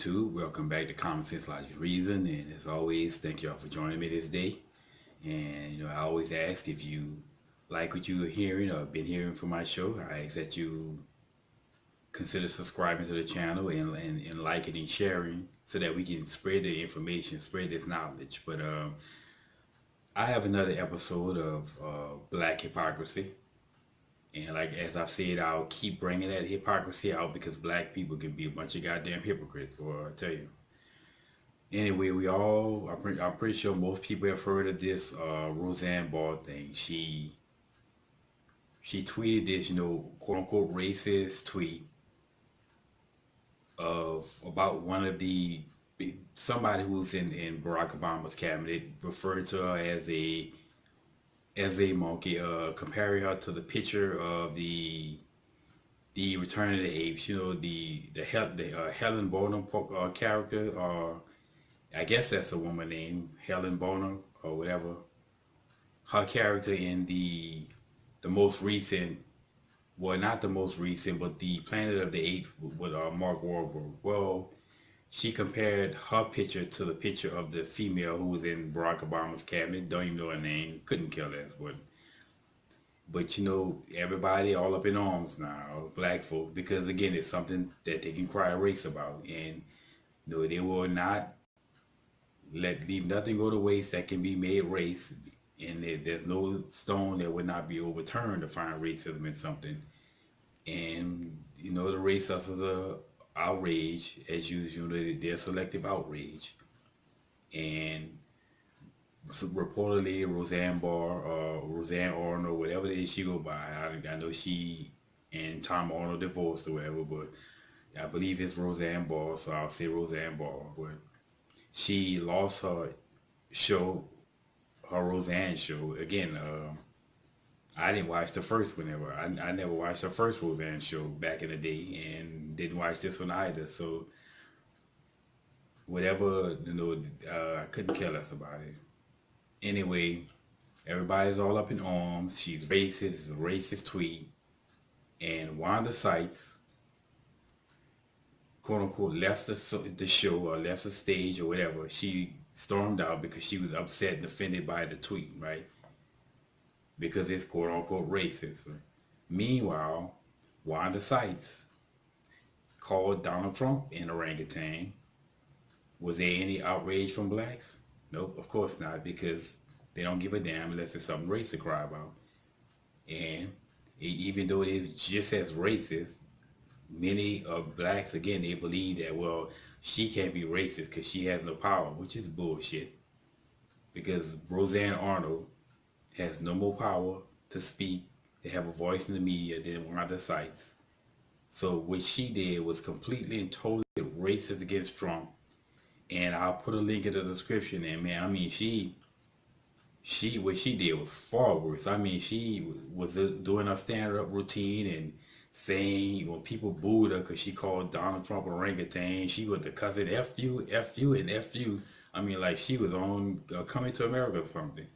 YouTube. Welcome back to Common Sense, Logic, Reason. And as always, thank y'all for joining me this day. And I always ask if you like what you are hearing or been hearing from my show. I ask that you consider subscribing to the channel and liking and sharing so that we can spread the information, spread this knowledge. But I have another episode of Black Hypocrisy. And like as I've said, I'll keep bringing that hypocrisy out because black people can be a bunch of goddamn hypocrites, or I tell you. Anyway, I'm pretty sure most people have heard of this Roseanne Barr thing. She tweeted this, quote unquote racist tweet about one of somebody who's in Barack Obama's cabinet, referred to her as a monkey, comparing her to the picture of the Return of the Apes. The Helen Bonham character, or I guess that's a woman named Helen Bonham or whatever. Her character in the most recent, well, not the most recent, but the Planet of the Apes with Mark Wahlberg. Well, she compared her picture to the picture of the female who was in Barack Obama's cabinet. Don't even know her name. Couldn't care less. But everybody all up in arms now, black folk, because again, it's something that they can cry race about. And they will not leave nothing go to waste that can be made race. And there's no stone that would not be overturned to find racism in something. And the race hustlers are outrage, as usual. They're selective outrage. And reportedly Roseanne Barr or Roseanne Arnold, whatever it is she go by, I know she and Tom Arnold divorced or whatever, but I believe it's Roseanne Barr, so I'll say Roseanne Barr. But she lost her show, her Roseanne show. Again, I didn't watch the first one ever. I never watched the first Roseanne show back in the day, and didn't watch this one either. So whatever, I couldn't care less about it. Anyway, everybody's all up in arms. She's racist. It's a racist tweet. And Wanda Sykes, quote unquote, left the show or left the stage or whatever. She stormed out because she was upset and offended by the tweet, right? Because it's quote unquote racist. Meanwhile, Wanda Sykes called Donald Trump an orangutan. Was there any outrage from blacks? Nope, of course not, because they don't give a damn unless it's something racist to cry about. And even though it is just as racist, many of blacks, again, they believe that, well, she can't be racist because she has no power, which is bullshit. Because Roseanne Arnold has no more power to speak, to have a voice in the media than Wanda Sykes. So what she did was completely and totally racist against Trump. And I'll put a link in the description. And man, I mean, what she did was far worse. I mean, she was doing her stand-up routine and saying when people booed her because she called Donald Trump orangutan, she was the cousin F you, and F you. I mean, like she was on Coming to America or something.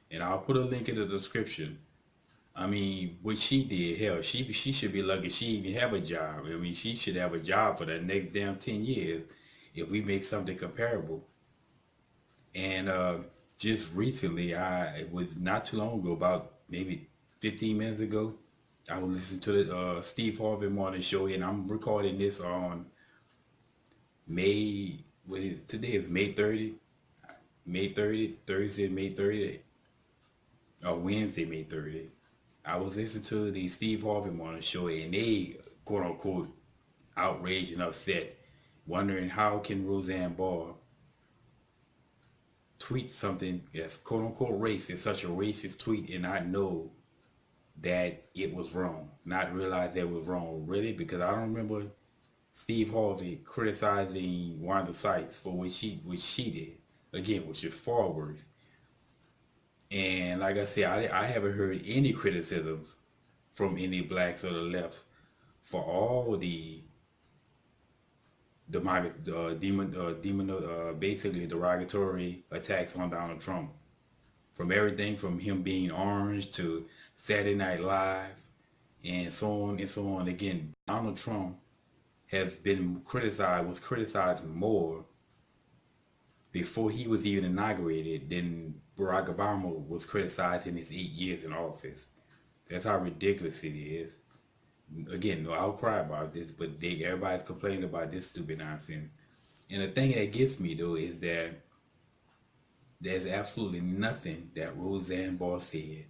And I'll put a link in the description. I mean, what she did, hell, she should be lucky she even have a job. I mean, she should have a job for the next damn 10 years if we make something comparable. And just recently, it was not too long ago, about maybe 15 minutes ago, I was listening to the Steve Harvey morning show, and I'm recording this on today is May 30th, Thursday, May 30th. Wednesday, May 30th. I was listening to the Steve Harvey morning show, and they, quote unquote, outraged and upset, wondering how can Roseanne Barr tweet something that's quote unquote racist, such a racist tweet, and not know that it was wrong, not realize that it was wrong. Really? Because I don't remember Steve Harvey criticizing Wanda Sykes for what she did. Again, which is far worse. And like I said, I haven't heard any criticisms from any blacks or the left for all basically derogatory attacks on Donald Trump. From everything from him being orange to Saturday Night Live and so on and so on. Again, Donald Trump was criticized more before he was even inaugurated than Barack Obama was criticized in his 8 years in office. That's how ridiculous it is. Again, no outcry about this, but everybody's complaining about this stupid nonsense. And the thing that gets me though is that there's absolutely nothing that Roseanne Barr said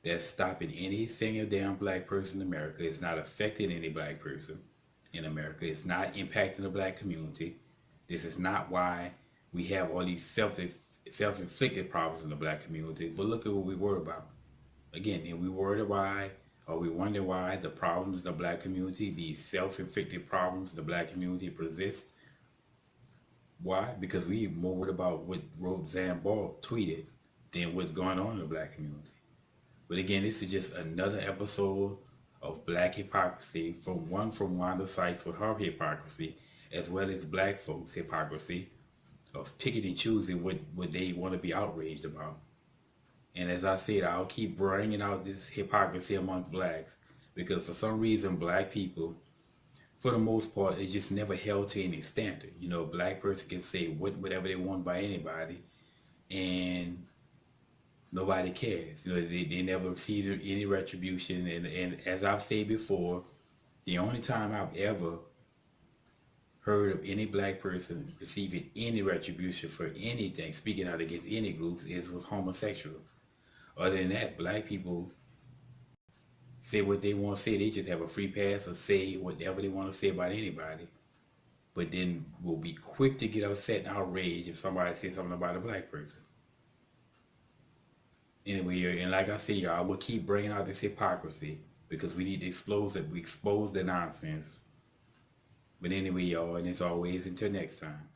that's stopping any single damn black person in America. It's not affecting any black person in America. It's not impacting the black community. This is not why we have all these self-inflicted problems in the black community. But look at what we worry about. Again, and we worried why, or we wonder why the problems in the black community, these self-inflicted problems in the black community persist. Why? Because we're more worried about what Roseanne Barr tweeted than what's going on in the black community. But again, this is just another episode of black hypocrisy from Wanda Sykes with her hypocrisy, as well as black folks' hypocrisy of picking and choosing what they want to be outraged about. And as I said, I'll keep bringing out this hypocrisy amongst blacks because for some reason black people, for the most part, is just never held to any standard. You know, a black person can say whatever they want by anybody and nobody cares. You know, they never receive any retribution. And as I've said before, the only time I've ever heard of any black person receiving any retribution for anything, speaking out against any groups, is with homosexuals. Other than that, black people say what they want to say. They just have a free pass to say whatever they want to say about anybody. But then will be quick to get upset and outraged if somebody says something about a black person. Anyway, and like I said, y'all, we'll keep bringing out this hypocrisy because we need to expose the nonsense. But anyway, y'all, and as always, until next time.